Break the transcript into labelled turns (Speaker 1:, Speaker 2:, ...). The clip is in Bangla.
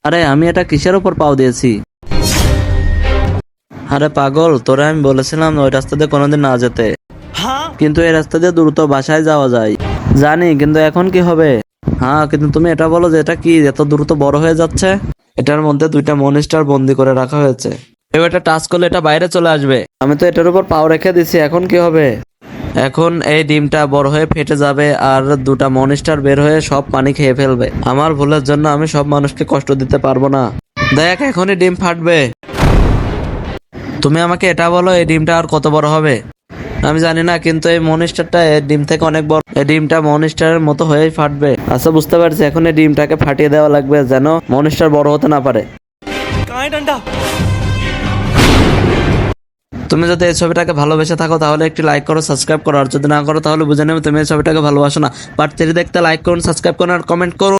Speaker 1: আরে আমি এটা কিসের উপর পাও দিয়েছি? আরে পাগল, তোরে আমি বলেছিলাম ওই রাস্তা দিয়ে কোনোদিন না যেতে, কিন্তু এই রাস্তা দিয়ে দ্রুত বাসায় যাওয়া যায়। জানি, কিন্তু এখন কি হবে? হ্যাঁ, কিন্তু তুমি এটা বলো যে এটা কি এত দ্রুত বড় হয়ে যাচ্ছে? এটার মধ্যে দুইটা মনিস্টার বন্দি করে রাখা হয়েছে। কেউ এটা টাচ করলে এটা বাইরে চলে আসবে। আমি তো এটার উপর পাও রেখে দিছি, এখন কি হবে? এখন এই ডিমটা বড় হয়ে ফেটে যাবে আর দুটা মনিস্টার বের হয়ে সব পানি খেয়ে ফেলবে। আমার ভুলের জন্য আমি সব মানুষকে কষ্ট দিতে পারবো না। দেখ, এখনই ডিম ফাটবে। তুমি আমাকে এটা বলো, এই ডিমটা আর কত বড় হবে? আমি জানি না, কিন্তু এই মনিস্টারটা এই ডিম থেকে অনেক বড়। এই ডিমটা মনিস্টারের মতো হয়েই ফাটবে। আচ্ছা, বুঝতে পারছি। এখন এই ডিমটাকে ফাটিয়ে দেওয়া লাগবে যেন মনিস্টার বড় হতে না পারে। তুমি যদি এই ছবিটাকে ভালোবেসে থাকো তাহলে একটি লাইক করো, সাবস্ক্রাইব করো, আর যদি না করো তাহলে বুঝে নেবে তুমি এই ছবিটাকে ভালোবাসো না। পার্ট 3 দেখতে লাইক করুন, সাবস্ক্রাইব করুন আর কমেন্ট করুন।